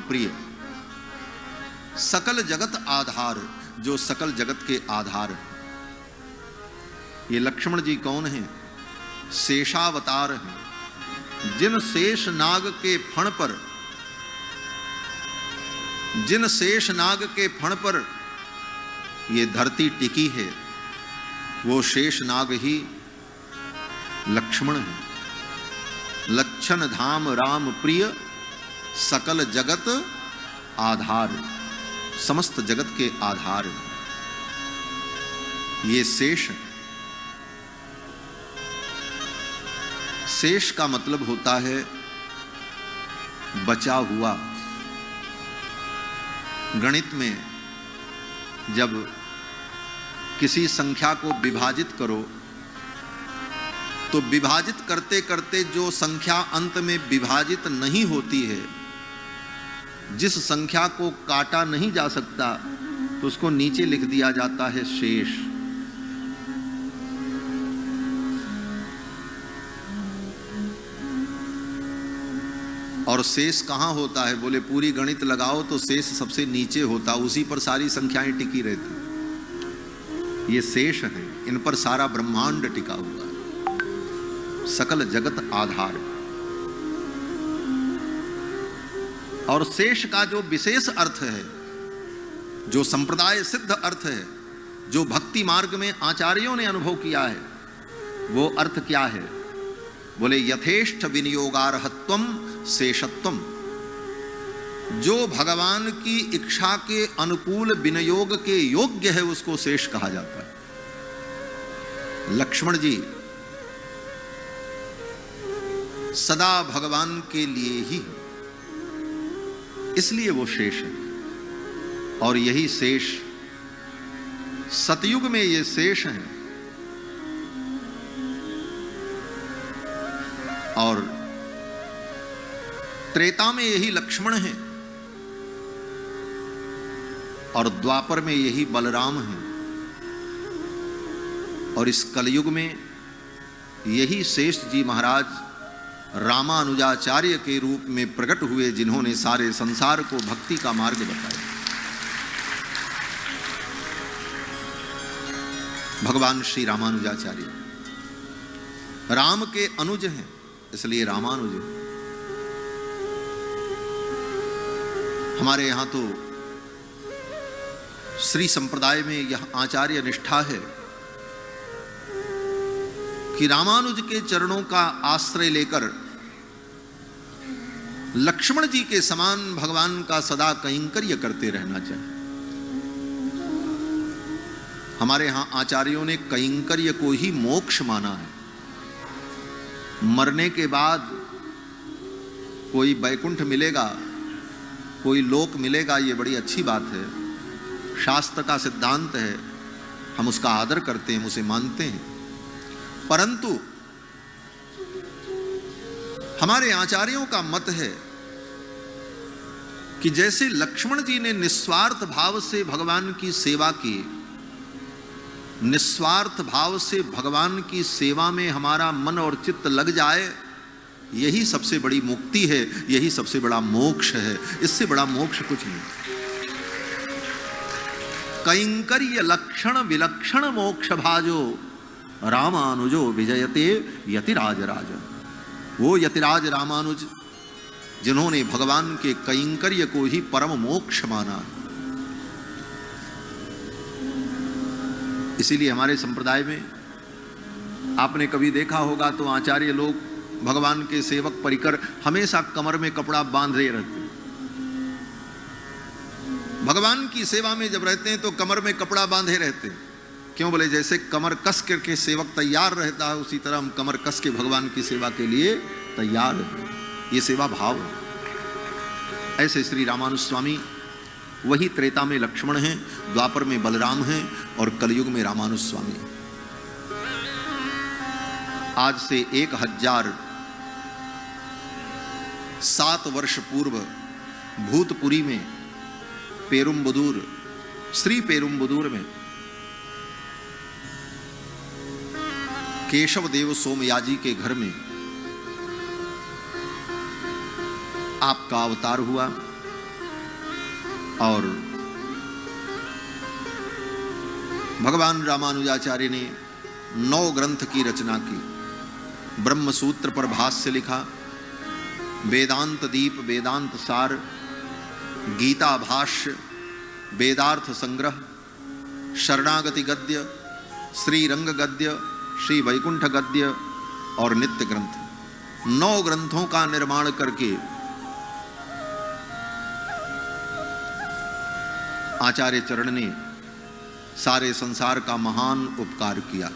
प्रिय, सकल जगत आधार, जो सकल जगत के आधार है। ये लक्ष्मण जी कौन हैं? शेषावतार हैं। जिन शेष नाग के फण पर, जिन शेष नाग के फण पर ये धरती टिकी है, वो शेष नाग ही लक्ष्मण है। लक्षण धाम राम प्रिय, सकल जगत आधार, समस्त जगत के आधार ये शेष। शेष का मतलब होता है बचा हुआ। गणित में जब किसी संख्या को विभाजित करो तो विभाजित करते करते जो संख्या अंत में विभाजित नहीं होती है, जिस संख्या को काटा नहीं जा सकता, तो उसको नीचे लिख दिया जाता है शेष। और शेष कहाँ होता है? बोले पूरी गणित लगाओ तो शेष सबसे नीचे होता, उसी पर सारी संख्याएं टिकी रहती। ये शेष है, इन पर सारा ब्रह्मांड टिका हुआ है, सकल जगत आधार। और शेष का जो विशेष अर्थ है, जो संप्रदाय सिद्ध अर्थ है, जो भक्ति मार्ग में आचार्यों ने अनुभव किया है, वो अर्थ क्या है? बोले यथेष्ट विनियोगार्हत्वम शेषत्वम। जो भगवान की इच्छा के अनुकूल विनियोग के योग्य है, उसको शेष कहा जाता है। लक्ष्मण जी सदा भगवान के लिए ही, इसलिए वो शेष है। और यही शेष सतयुग में ये शेष हैं, और त्रेता में यही लक्ष्मण हैं, और द्वापर में यही बलराम हैं, और इस कलयुग में यही शेष जी महाराज रामानुजाचार्य के रूप में प्रकट हुए, जिन्होंने सारे संसार को भक्ति का मार्ग बताया। भगवान श्री रामानुजाचार्य राम के अनुज हैं, इसलिए रामानुज हैं। हमारे यहां तो श्री संप्रदाय में यह आचार्य निष्ठा है कि रामानुज के चरणों का आश्रय लेकर लक्ष्मण जी के समान भगवान का सदा कैंकर्य करते रहना चाहिए। हमारे यहां आचार्यों ने कैंकर्य को ही मोक्ष माना है। मरने के बाद कोई वैकुंठ मिलेगा, कोई लोक मिलेगा, ये बड़ी अच्छी बात है, शास्त्र का सिद्धांत है, हम उसका आदर करते हैं, उसे मानते हैं। परंतु हमारे आचार्यों का मत है कि जैसे लक्ष्मण जी ने निस्वार्थ भाव से भगवान की सेवा की, निस्वार्थ भाव से भगवान की सेवा में हमारा मन और चित्त लग जाए, यही सबसे बड़ी मुक्ति है, यही सबसे बड़ा मोक्ष है। इससे बड़ा मोक्ष कुछ नहीं। कैंकर्य लक्षण विलक्षण मोक्ष भाजो रामानुजो विजयते यतिराज राज। वो यतिराज रामानुज जिन्होंने भगवान के कैंकर्य को ही परम मोक्ष माना। इसीलिए हमारे संप्रदाय में आपने कभी देखा होगा तो आचार्य लोग भगवान के सेवक परिकर हमेशा कमर में कपड़ा बांधे रहते हैं। भगवान की सेवा में जब रहते हैं तो कमर में कपड़ा बांधे रहते हैं। क्यों? बोले जैसे कमर कस करके सेवक तैयार रहता है, उसी तरह हम कमर कस के भगवान की सेवा के लिए तैयार हैं। ये सेवा भाव है। ऐसे श्री रामानुज स्वामी वही त्रेता में लक्ष्मण हैं, द्वापर में बलराम हैं और कलयुग में रामानुज स्वामी। आज से 1007 वर्ष पूर्व भूतपुरी में पेरुम्बुदूर, श्री पेरुम्बुदूर में केशव देव सोमयाजी के घर में आपका अवतार हुआ। और भगवान रामानुजाचार्य ने 9 ग्रंथ की रचना की। ब्रह्म सूत्र पर भाष्य लिखा, वेदांत दीप, वेदांत सार, गीता भाष्य, वेदार्थ संग्रह, शरणागति गद्य, श्री रंग गद्य, श्री वैकुंठ गद्य और नित्य ग्रंथ। 9 ग्रंथों का निर्माण करके आचार्य चरण ने सारे संसार का महान उपकार किया।